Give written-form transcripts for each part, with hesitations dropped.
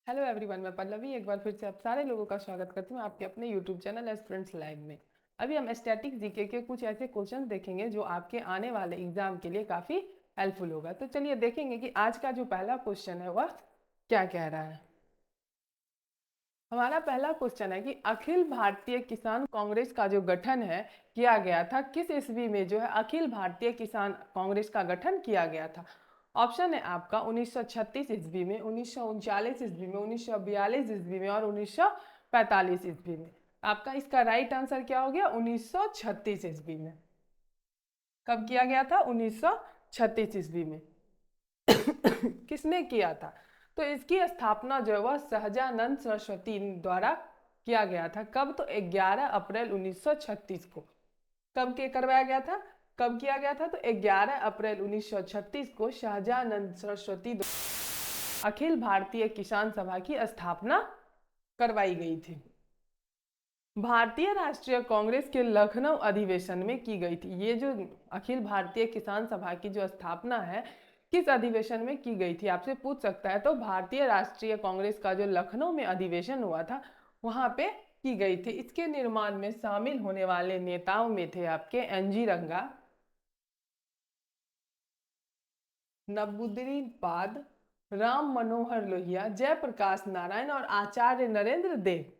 Hello everyone, मैं पल्लवी एक बार फिर से आप सारे लोगों का स्वागत करती हूँ आपके अपने यूट्यूब चैनल एस्पिरेंट्स लाइव में। अभी हम स्टैटिक जीके के कुछ ऐसे क्वेश्चन देखेंगे जो आपके आने वाले एग्जाम के लिए काफ़ी हेल्पफुल होगा। तो चलिए देखेंगे कि आज का जो पहला क्वेश्चन है वह क्या कह रहा है। हमारा पहला क्वेश्चन है कि अखिल भारतीय किसान कांग्रेस का जो गठन है किया गया था, किस ईस्वी में जो है अखिल भारतीय किसान कांग्रेस का गठन किया गया था। ऑप्शन है आपका 1936 ईस्वी में, 1939 ईस्वी में, 1942 ईस्वी में और 1945 ईस्वी में। आपका इसका राइट आंसर क्या हो गया? 1936 ईस्वी में। कब किया गया था? 1936 ईस्वी में। किसने किया था? तो इसकी स्थापना जो है वह सहजानंद सरस्वती द्वारा किया गया था। कब? तो 11 अप्रैल 1936 को। कब के करवाया गया था? कब किया गया था? तो 11 अप्रैल 1936 को सहजानंद सरस्वती अखिल भारतीय किसान सभा की स्थापना करवाई गई थी। भारतीय राष्ट्रीय कांग्रेस के लखनऊ अधिवेशन में की गई थी। ये जो अखिल भारतीय किसान सभा की जो स्थापना है किस अधिवेशन में की गई थी आपसे पूछ सकता है। तो भारतीय राष्ट्रीय कांग्रेस का जो लखनऊ में अधिवेशन हुआ था वहां पे की गई थी। इसके निर्माण में शामिल होने वाले नेताओं में थे आपके एनजी रंगा, नबुद्दीन पाद, राम मनोहर लोहिया, जयप्रकाश नारायण और आचार्य नरेंद्र देव।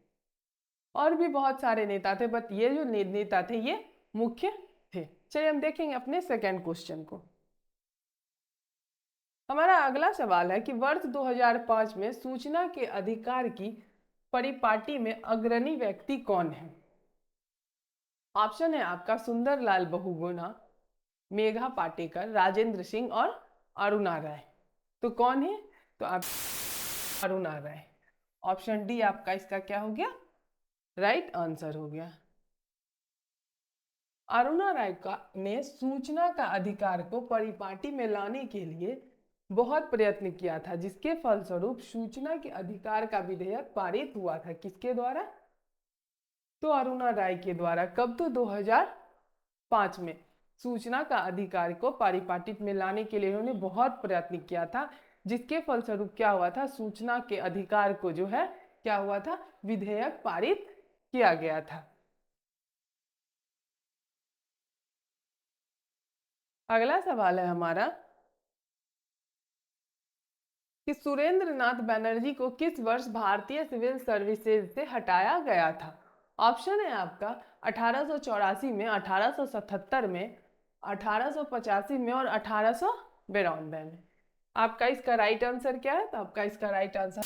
और भी बहुत सारे नेता थे, बट ये जो नेता थे ये मुख्य थे। चलिए हम देखेंगे अपने सेकंड क्वेश्चन को। हमारा अगला सवाल है कि वर्ष 2005 में सूचना के अधिकार की परिपाटी में अग्रणी व्यक्ति कौन है। ऑप्शन है आपका सुंदरलाल बहुगुणा, मेघा पाटेकर, राजेंद्र सिंह और अरुणा राय। तो कौन है? तो आप अरुणा राय। ऑप्शन डी आपका इसका क्या हो गया? राइट आंसर हो गया। अरुणा राय का ने सूचना का अधिकार को परिपाटी में लाने के लिए बहुत प्रयत्न किया था, जिसके फलस्वरूप सूचना के अधिकार का विधेयक पारित हुआ था। किसके द्वारा? तो अरुणा राय के द्वारा। कब? तो 2005 में सूचना का अधिकार को परिपाटी में लाने के लिए उन्होंने बहुत प्रयत्न किया था, जिसके फलस्वरूप क्या हुआ था? सूचना के अधिकार को जो है क्या हुआ था? विधेयक पारित किया गया था। अगला सवाल है हमारा कि सुरेंद्र नाथ बनर्जी को किस वर्ष भारतीय सिविल सर्विसेज से हटाया गया था। ऑप्शन है आपका 1884 में, 1877 में, 1885 में और 1892 में। आपका इसका राइट आंसर क्या है? तो आपका इसका राइट आंसर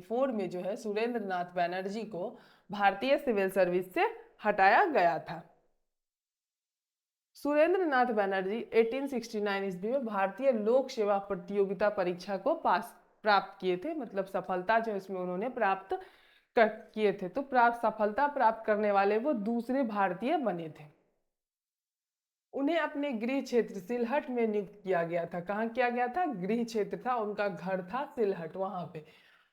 4 में जो है सुरेंद्र नाथ बनर्जी को भारतीय सिविल सर्विस से हटाया गया था। सुरेंद्र नाथ बनर्जी 1869 ईस्वी में भारतीय लोक सेवा प्रतियोगिता परीक्षा को पास प्राप्त किए थे। मतलब सफलता जो इसमें उन्होंने प्राप्त किए थे। तो सफलता प्राप्त करने वाले वो दूसरे भारतीय बने थे। उन्हें अपने गृह क्षेत्र सिलहट में नियुक्त किया गया था। कहाँ किया गया था? गृह क्षेत्र था, उनका घर था सिलहट, वहां पे।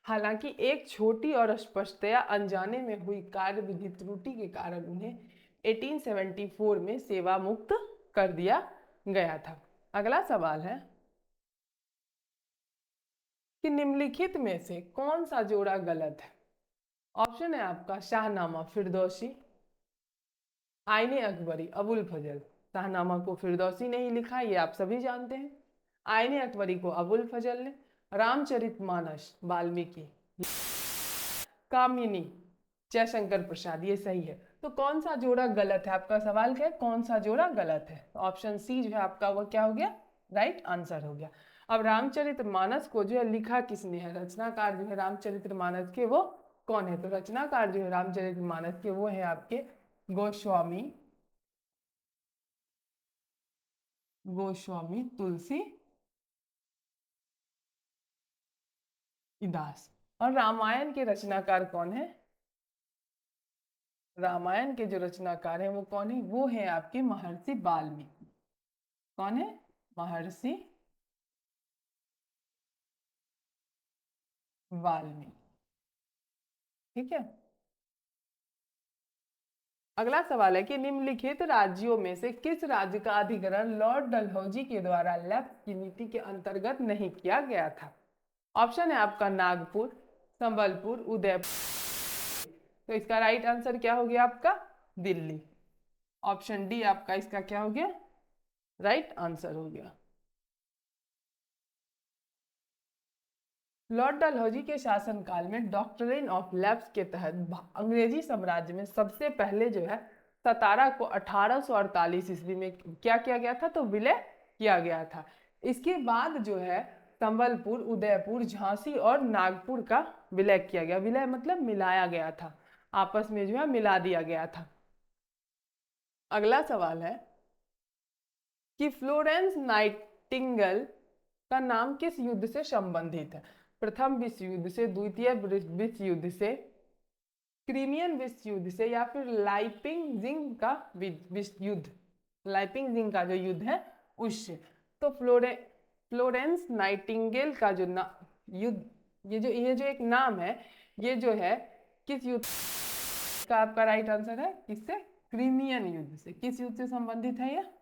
हालांकि एक छोटी और स्पष्टतया अनजाने में हुई कार्य विधि त्रुटि के कारण उन्हें 1874 में सेवा मुक्त कर दिया गया था। अगला सवाल है कि निम्नलिखित में से कौन सा जोड़ा गलत है। ऑप्शन है आपका शाहनामा फिरदौसी, आईने अकबरी अबुल फजल। शाहनामा को फिरदौसी ने ही लिखा, ये आप सभी जानते हैं। आईने अकबरी को अबुल फजल ने। रामचरितमानस वाल्मीकि, कामिनी जयशंकर प्रसाद। ये सही है। तो कौन सा जोड़ा गलत है? आपका सवाल क्या है? कौन सा जोड़ा गलत है? ऑप्शन सी जो है आपका वो क्या हो गया? राइट आंसर हो गया। अब रामचरितमानस को जो है लिखा किसने है? रचनाकार जो है रामचरितमानस के वो कौन है? तो रचनाकार जो है रामचरितमानस के वो है आपके गोस्वामी गोस्वामी तुलसी दास। और रामायण के रचनाकार कौन है? रामायण के जो रचनाकार हैं वो कौन है? वो है आपके महर्षि वाल्मीकि। कौन है? महर्षि वाल्मीकि। ठीक है। अगला सवाल है कि निम्नलिखित राज्यों में से किस राज्य का अधिग्रहण लॉर्ड डलहौजी के द्वारा लेफ्ट की नीति के अंतर्गत नहीं किया गया था। ऑप्शन है आपका नागपुर, संबलपुर, उदयपुर। तो इसका राइट आंसर क्या हो गया आपका? दिल्ली। ऑप्शन डी आपका इसका क्या हो गया? राइट आंसर हो गया। लॉर्ड डलहौजी के शासनकाल में डॉक्ट्रिन ऑफ लैप्स के तहत अंग्रेजी साम्राज्य में सबसे पहले जो है सतारा को 1848 ईस्वी में क्या किया गया था? तो विलय किया गया था। इसके बाद जो है संबलपुर, उदयपुर, झांसी और नागपुर का विलय किया गया। विलय मतलब मिलाया गया था, आपस में जो है मिला दिया गया था। अगला सवाल है कि फ्लोरेंस नाइटिंगेल का नाम किस युद्ध से संबंधित है? प्रथम विश्व युद्ध से, द्वितीय विश्व युद्ध से, क्रीमियन विश्व युद्ध से, या फिर लाइपिंजिंग का विश्व युद्ध, लाइपिंजिंग का जो युद्ध है उससे। तो फ्लोरेंस नाइटिंगेल का जो युद्ध, ये जो एक नाम है, ये जो है किस युद्ध का? आपका राइट आंसर है किससे? क्रीमियन युद्ध से। किस युद्ध से संबंधित है यह?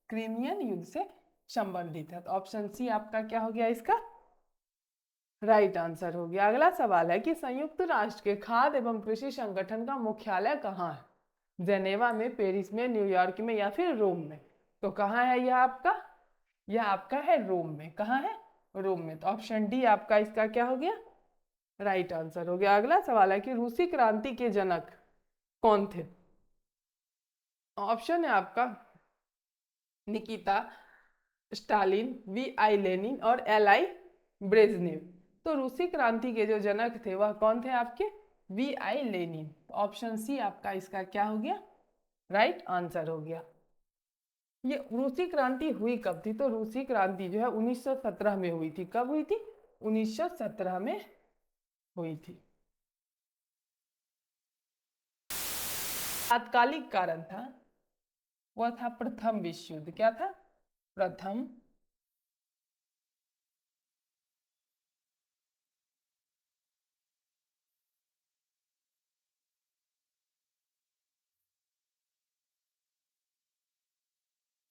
क्रीमियन युद्ध से संबंधित है। तो ऑप्शन सी आपका क्या हो गया इसका? राइट आंसर हो गया। अगला सवाल है कि संयुक्त राष्ट्र के खाद्य एवं कृषि संगठन का मुख्यालय कहाँ है? जेनेवा में, पेरिस में, न्यूयॉर्क में, या फिर रोम में? तो कहाँ है यह आपका? यह आपका है रोम में। कहाँ है? रोम में। तो ऑप्शन डी आपका इसका क्या हो गया? राइट आंसर हो गया। अगला सवाल है कि रूसी क्रांति के जनक कौन थे? ऑप्शन है आपका Nikita, Stalin, V I Lenin और एल आई ब्रेजनेव। तो रूसी क्रांति के जो जनक थे वह कौन थे आपके? V I Lenin. Option C आपका इसका क्या हो गया? राइट आंसर हो गया। ये रूसी क्रांति हुई कब थी? तो रूसी क्रांति जो है 1917 में हुई थी। कब हुई थी? 1917 में हुई थी। तात्कालिक कारण था, वह था प्रथम विश्व युद्ध। क्या था? प्रथम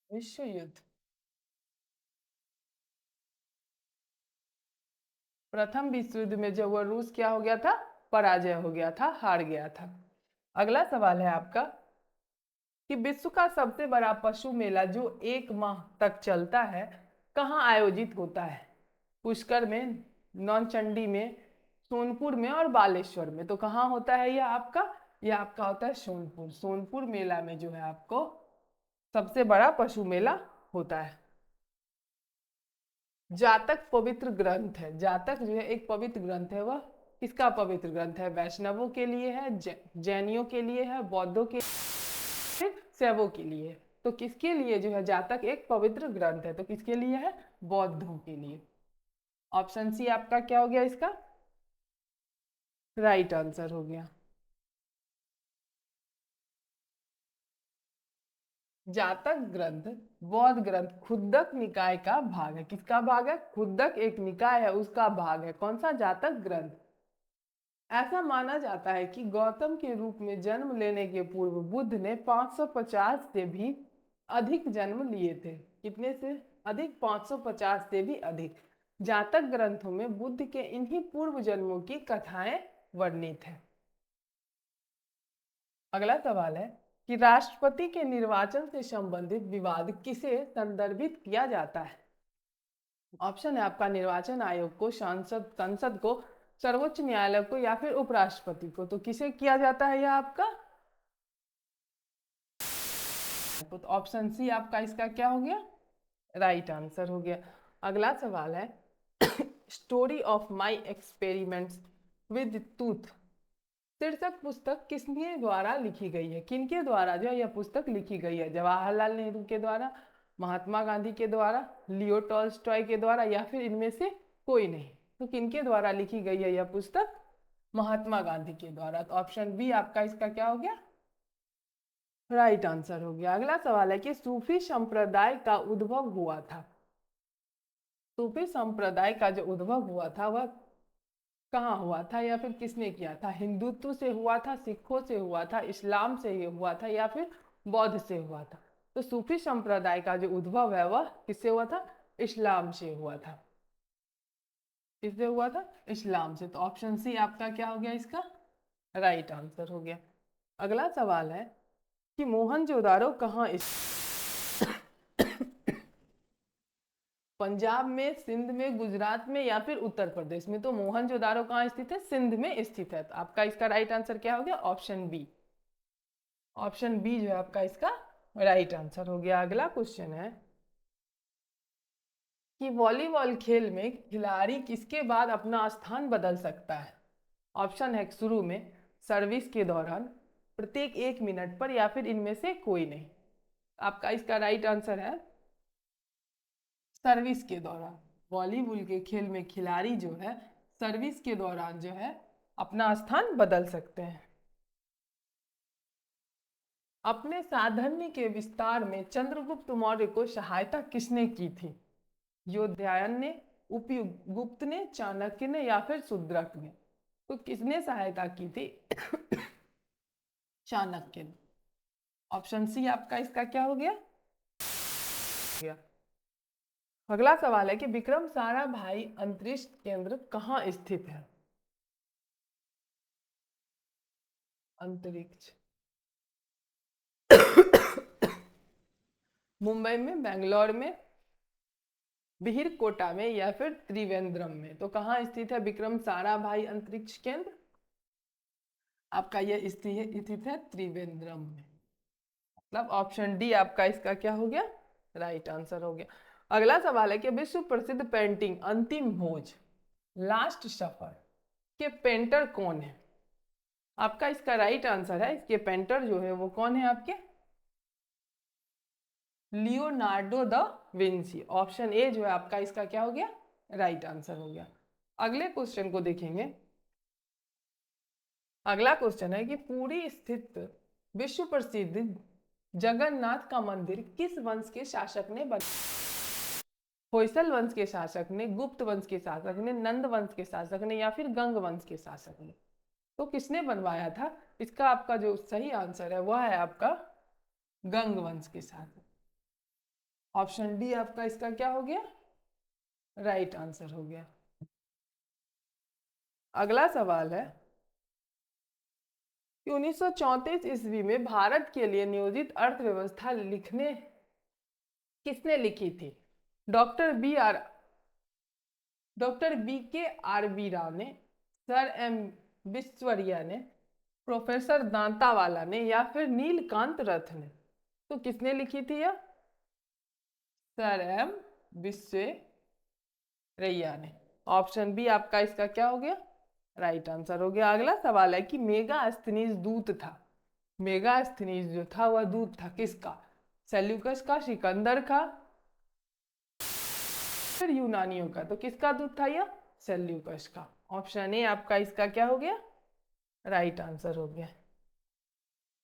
विश्व युद्ध। प्रथम विश्व युद्ध में जो वह रूस क्या हो गया था? पराजय हो गया था, हार गया था। अगला सवाल है आपका कि विश्व का सबसे बड़ा पशु मेला जो 1 माह तक चलता है कहाँ आयोजित होता है? पुष्कर में, नौचंडी में, सोनपुर में और बालेश्वर में। तो कहाँ होता है यह आपका? यह आपका होता है सोनपुर। सोनपुर मेला में जो है आपको सबसे बड़ा पशु मेला होता है। जातक पवित्र ग्रंथ है। जातक जो है एक पवित्र ग्रंथ है। वह किसका पवित्र ग्रंथ है? वैष्णवों के लिए है, जैनियों के लिए है, बौद्धों के, शैवों के लिए। तो किसके लिए जो है जातक एक पवित्र ग्रंथ है? तो किसके लिए है? बौद्धों के लिए। ऑप्शन सी आपका क्या हो गया इसका? राइट आंसर हो गया। जातक ग्रंथ बौद्ध ग्रंथ खुद्दक निकाय का भाग है। किसका भाग है? खुद्दक एक निकाय है, उसका भाग है। कौन सा? जातक ग्रंथ। ऐसा माना जाता है कि गौतम के रूप में जन्म लेने के पूर्व बुद्ध ने 550 से भी अधिक जन्म लिए थे। कितने से अधिक? 550 से भी अधिक। जातक ग्रंथों में बुद्ध के इन्हीं पूर्व जन्मों की कथाएं वर्णित है। अगला सवाल है कि राष्ट्रपति के निर्वाचन से संबंधित विवाद किसे संदर्भित किया जाता है? ऑप्शन है आपका निर्वाचन आयोग को, संसद को, सर्वोच्च न्यायालय को, या फिर उपराष्ट्रपति को। तो किसे किया जाता है यह आपका? तो ऑप्शन सी आपका इसका क्या हो गया? राइट आंसर हो गया। अगला सवाल है story of my experiments with tooth शीर्षक पुस्तक किसके द्वारा लिखी गई है? किनके द्वारा जो है यह पुस्तक लिखी गई है? जवाहरलाल नेहरू के द्वारा, महात्मा गांधी के द्वारा, लियो टॉल्स्टॉय के द्वारा, या फिर इनमें से कोई नहीं? तो किनके द्वारा लिखी गई है यह पुस्तक? महात्मा गांधी के द्वारा। तो ऑप्शन बी आपका इसका क्या हो गया? राइट आंसर हो गया। अगला सवाल है कि सूफी संप्रदाय का उद्भव हुआ था। सूफी संप्रदाय का जो उद्भव हुआ था वह कहाँ हुआ था, या फिर किसने किया था? हिंदुत्व से हुआ था, सिखों से हुआ था, इस्लाम से हुआ था, या फिर बौद्ध से हुआ था? तो सूफी संप्रदाय का जो उद्भव है वह किससे हुआ था? इस्लाम से हुआ था। किससे हुआ था? इस्लाम से। तो ऑप्शन सी आपका क्या हो गया इसका राइट आंसर हो गया। अगला सवाल है कि मोहनजोदारो कहाँ पंजाब में, सिंध में, गुजरात में या फिर उत्तर प्रदेश में? तो मोहनजोदारो कहाँ स्थित है? सिंध में स्थित है। तो आपका इसका राइट आंसर क्या हो गया? Option B. ऑप्शन बी जो है आपका इसका राइट आंसर हो गया। अगला क्वेश्चन है कि वॉलीबॉल खेल में खिलाड़ी किसके बाद अपना स्थान बदल सकता है? ऑप्शन है शुरू में, सर्विस के दौरान, प्रत्येक 1 मिनट पर या फिर इनमें से कोई नहीं। आपका इसका राइट आंसर है सर्विस के दौरान। वॉलीबॉल के खेल में खिलाड़ी जो है सर्विस के दौरान जो है अपना स्थान बदल सकते हैं। अपने साधन्य के विस्तार में चंद्रगुप्त मौर्य को सहायता किसने की थी? योद्धायन ने, उपयुक्त ने, चाणक्य ने या फिर शूद्रक ने? तो किसने सहायता की थी? चाणक्य ने। ऑप्शन सी आपका इसका क्या हो गया? अगला सवाल है कि विक्रम साराभाई अंतरिक्ष केंद्र कहाँ स्थित है? अंतरिक्ष मुंबई में, बेंगलोर में, बिहिरकोटा में या फिर त्रिवेंद्रम में? तो कहाँ स्थित है विक्रम साराभाई अंतरिक्ष केंद्र? आपका यह स्थित है त्रिवेंद्रम में। मतलब ऑप्शन डी आपका इसका क्या हो गया? राइट आंसर हो गया। अगला सवाल है कि विश्व प्रसिद्ध पेंटिंग अंतिम भोज, लास्ट सफर के पेंटर कौन है? आपका इसका राइट आंसर है, इसके पेंटर जो है वो कौन है आपके? Leonardo da Vinci. Option A जो है आपका इसका क्या हो गया? राइट आंसर हो गया। अगले क्वेश्चन को देखेंगे। अगला क्वेश्चन है कि पुरी स्थित विश्व प्रसिद्ध जगन्नाथ का मंदिर किस वंश के शासक ने बनाया? होयसल वंश के शासक ने, गुप्त वंश के शासक ने, नंद वंश के शासक ने या फिर गंग वंश के शासक ने? तो किसने बनवाया था? इसका आपका जो सही आंसर है वह है आपका गंग वंश के शासक। ऑप्शन डी आपका इसका क्या हो गया? राइट आंसर हो गया। अगला सवाल है कि 1934 ईस्वी में भारत के लिए नियोजित अर्थव्यवस्था लिखने किसने लिखी थी? डॉक्टर बी के आर बी राव ने, सर एम विश्वरिया ने, प्रोफेसर दांतावाला ने या फिर नीलकांत रथ ने? तो किसने लिखी थी यह? सर एम विश्वरैया ने। ऑप्शन बी आपका इसका क्या हो गया? राइट आंसर हो गया। अगला सवाल है कि मेगास्थनीज दूत था, मेगास्थनीज जो था वह दूत था किसका? सेल्यूकस का, सिकंदर का, फिर यूनानियों का? तो किसका दूत था यह? सेल्यूकस का। ऑप्शन ए आपका इसका क्या हो गया? राइट आंसर हो गया।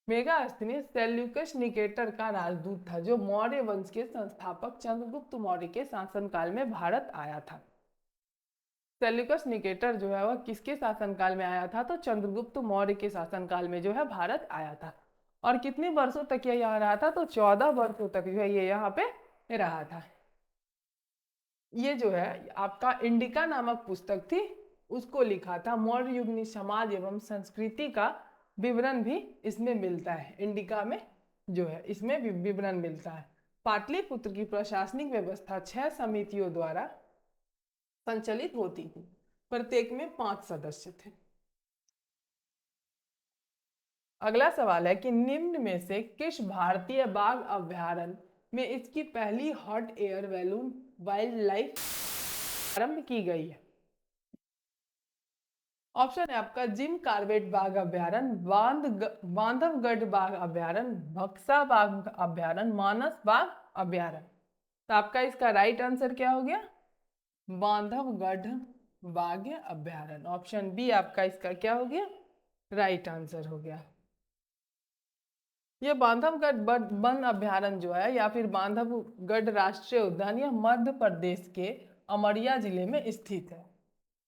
मेगास्थनीज सेल्यूकस निकेटर का राजदूत था जो मौर्य वंश के संस्थापक चंद्रगुप्त मौर्य के शासनकाल में भारत आया था। सेल्यूकस निकेटर जो है वह किसके शासनकाल में आया था? तो चंद्रगुप्त मौर्य के शासनकाल में जो है भारत आया था। और कितने वर्षों तक यह यहाँ रहा था? तो 14 वर्षों तक जो है ये यहाँ पे रहा था। ये जो है आपका इंडिका नामक पुस्तक थी, उसको लिखा था। मौर्य युगनी समाज एवं संस्कृति का विवरण भी इसमें मिलता है। इंडिका में जो है इसमें विवरण मिलता है। पाटलिपुत्र की प्रशासनिक व्यवस्था 6 समितियों द्वारा संचालित होती थी, प्रत्येक में 5 सदस्य थे। अगला सवाल है कि निम्न में से किस भारतीय बाघ अभ्यारण्य में इसकी पहली hot air balloon wild life आरंभ की गई है? ऑप्शन है आपका जिम कार्बेट बाघ अभ्यारण्य, बांधवगढ़ बाघ अभ्यारण्य, बक्सा बाघ अभ्यारण्य, मानस बाघ अभ्यारण्य? तो आपका इसका राइट आंसर क्या हो गया? बांधवगढ़ बाघ अभ्यारण्य। ऑप्शन बी आपका इसका क्या हो गया? राइट आंसर हो गया। ये बांधवगढ़ वन अभ्यारण्य जो है या फिर बांधवगढ़ राष्ट्रीय उद्यान यह मध्य प्रदेश के अमरिया जिले में स्थित है।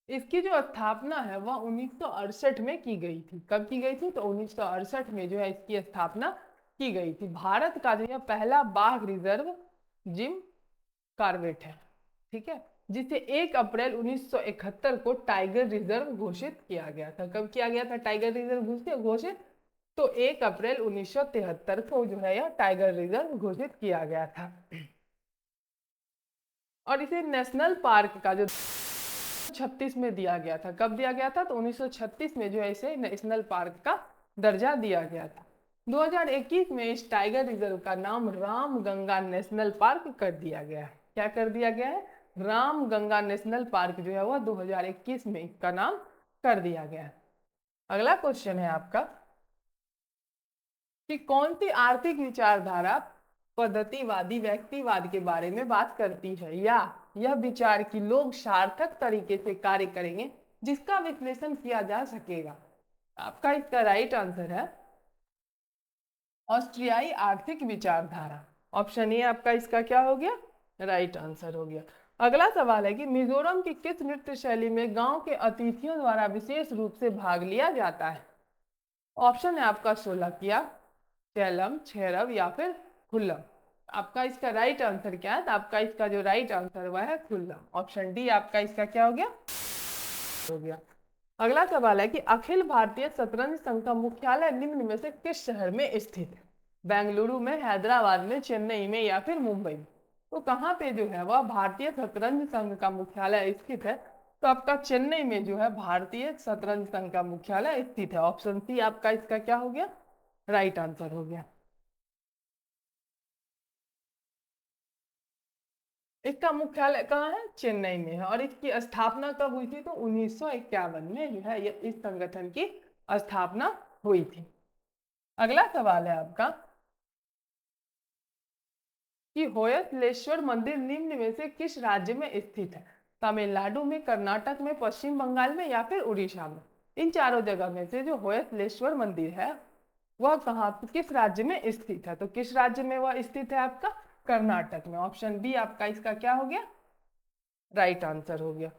इसकी जो स्थापना है वह 1968 में की गई थी। कब की गई थी? तो 1968 में जो है इसकी स्थापना की गई थी। भारत का जो है पहला बाघ रिजर्व जिम कार्बेट है। ठीक है। जिसे 1 अप्रैल 1971 को टाइगर रिजर्व घोषित किया गया था। कब किया गया था टाइगर रिजर्व घोषित? तो 1 अप्रैल 1973 को जो है यह टाइगर रिजर्व घोषित किया गया था। और इसे नेशनल पार्क का जो 1936 में दिया गया था। कब दिया गया था? तो 1936 में जो है इसे नेशनल पार्क का दर्जा दिया गया था। 2021 में इस टाइगर रिजर्व का नाम रामगंगा नेशनल पार्क कर दिया गया है। क्या कर दिया गया है? रामगंगा नेशनल पार्क जो है वह 2021 में इसका नाम कर दिया गया है। अगला क्वेश्चन है आपका कि कौन सी आर्थिक विचारधारा पद्धतिवादी व्यक्तिवाद के बारे में बात करती है, या यह विचार कि लोग सार्थक तरीके से कार्य करेंगे जिसका विश्लेषण किया जा सकेगा। आपका इसका राइट आंसर है ऑस्ट्रियाई आर्थिक विचारधारा। ऑप्शन ए आपका इसका क्या हो गया? राइट आंसर हो गया। अगला सवाल है कि मिजोरम की किस नृत्य शैली में गांव के अतिथियों द्वारा विशेष रूप से भाग लिया जाता है? ऑप्शन है आपका सोलकिया, चेलम, छेरब या फिर खुल्लम। आपका इसका राइट आंसर क्या है? तो आपका इसका जो राइट आंसर हुआ है खुल्लम। ऑप्शन डी आपका इसका क्या हो गया? हो गया। अगला सवाल है कि अखिल भारतीय शतरंज संघ का मुख्यालय निम्न में से किस शहर में स्थित है? बेंगलुरु में, हैदराबाद में, चेन्नई में या फिर मुंबई में? तो कहाँ पे जो है वह भारतीय शतरंज संघ का मुख्यालय स्थित है? तो आपका चेन्नई में जो है भारतीय शतरंज संघ का मुख्यालय स्थित है। ऑप्शन सी आपका इसका क्या हो गया? राइट आंसर हो गया। इसका मुख्यालय कहाँ है? चेन्नई में है। और इसकी स्थापना कब हुई थी? तो 1951 में जो है इस संगठन की स्थापना हुई थी। अगला सवाल है आपका कि होयसलेश्वर मंदिर निम्न में से किस राज्य में स्थित है? तमिलनाडु में, कर्नाटक में, पश्चिम बंगाल में या फिर उड़ीसा में? इन चारों जगह में से जो होयसलेश्वर मंदिर है वह कहाँ, किस राज्य में स्थित है? तो किस राज्य में वह स्थित है? आपका कर्नाटक में। ऑप्शन बी आपका इसका क्या हो गया? राइट आंसर हो गया।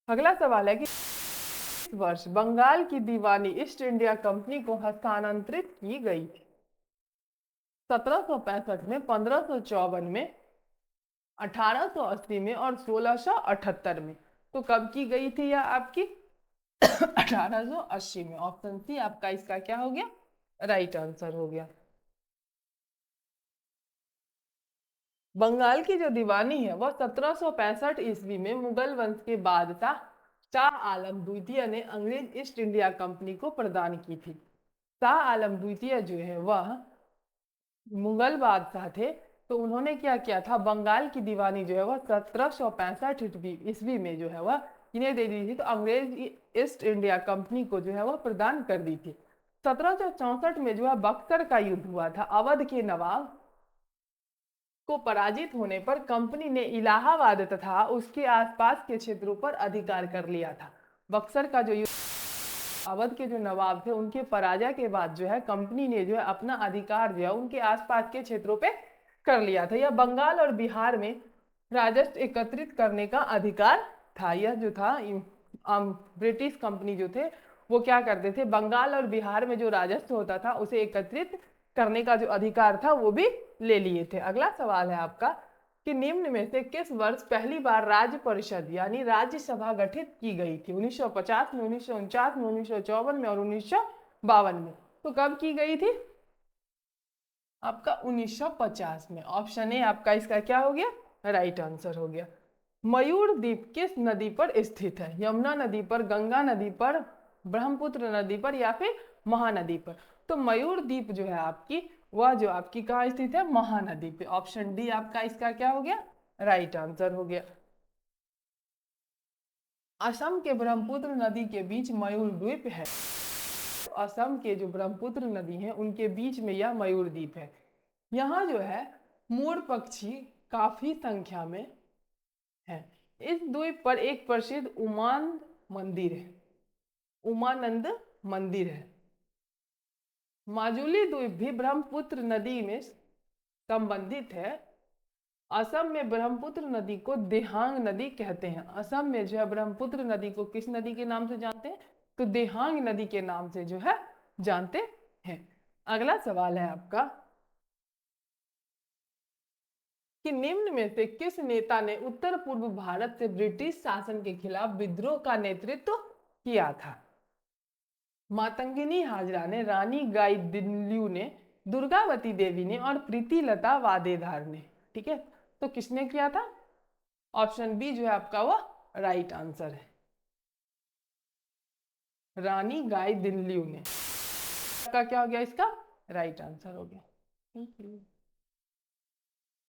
अगला सवाल है कि इस वर्ष बंगाल की दीवानी ईस्ट इंडिया कंपनी को हस्तांतरित की गई? 1765 में, 1554 में, 1880 में और 1678 में? तो कब की गई थी यह आपकी? 1880 में। ऑप्शन सी आपका इसका क्या हो गया? राइट आंसर हो गया। बंगाल की जो दीवानी है वह 1765 ईस्वी में मुगल वंश के बादशाह शाह आलम द्वितीय ने अंग्रेज ईस्ट इंडिया कंपनी को प्रदान की थी। शाह आलम द्वितीय जो है वह मुगल बादशाह थे, तो उन्होंने क्या किया था, बंगाल की दीवानी जो है वह 1765 ईस्वी में जो है वह इन्हें दे दी थी। तो अंग्रेज ईस्ट इंडिया कंपनी को जो है वह प्रदान कर दी थी। 1764 में जो है बक्सर का युद्ध हुआ था। अवध के नवाब को पराजित होने पर कंपनी ने इलाहाबाद तथा उसके आसपास के क्षेत्रों पर अधिकार कर लिया था। बक्सर का जो अवध के जो नवाब थे उनके पराजय के बाद जो है कंपनी ने जो है अपना अधिकार जो है उनके आसपास के क्षेत्रों पे कर लिया था। यह बंगाल और बिहार में राजस्व एकत्रित करने का अधिकार था। यह जो था ब्रिटिश कंपनी जो थे वो क्या करते थे, बंगाल और बिहार में जो राजस्व होता था उसे एकत्रित करने का जो अधिकार था वो भी ले लिए थे। अगला सवाल है आपका कि निम्न में से किस वर्ष पहली बार राज्य परिषद यानी राज्यसभा गठित की गई थी? 1950 में, 1949 में, 1954 में और 1952 में? तो कब की गई थी? आपका 1950 में। ऑप्शन ए आपका इसका क्या हो गया? राइट आंसर हो गया। मयूर द्वीप किस नदी पर स्थित है? यमुना नदी पर, गंगा नदी पर, ब्रह्मपुत्र नदी पर या फिर महानदी पर? तो मयूर द्वीप जो है आपकी वह जो आपकी कहाँ स्थित है? महानदी पे। ऑप्शन डी आपका इसका क्या हो गया? राइट आंसर हो गया। असम के ब्रह्मपुत्र नदी के बीच मयूर द्वीप है। तो असम के जो ब्रह्मपुत्र नदी है उनके बीच में यह मयूर द्वीप है। यहाँ जो है मोर पक्षी काफी संख्या में है। इस द्वीप पर एक प्रसिद्ध उमानंद मंदिर है, उमानंद मंदिर है। माजुली द्वीप भी ब्रह्मपुत्र नदी में संबंधित है। असम में ब्रह्मपुत्र नदी को देहांग नदी कहते हैं। असम में जो है ब्रह्मपुत्र नदी को किस नदी के नाम से जानते हैं? तो देहांग नदी के नाम से जो है जानते हैं। अगला सवाल है आपका कि निम्न में से किस नेता ने उत्तर पूर्व भारत से ब्रिटिश शासन के खिलाफ विद्रोह का नेतृत्व किया था? मातंगिनी हाजरा ने, रानी गाइदिन्ल्यू ने, दुर्गावती देवी ने और प्रीतिलता वादेदार ने। ठीक है, तो किसने किया था? ऑप्शन बी जो है आपका वो राइट आंसर है, रानी गाइदिन्ल्यू ने। का क्या हो गया? इसका राइट आंसर हो गया।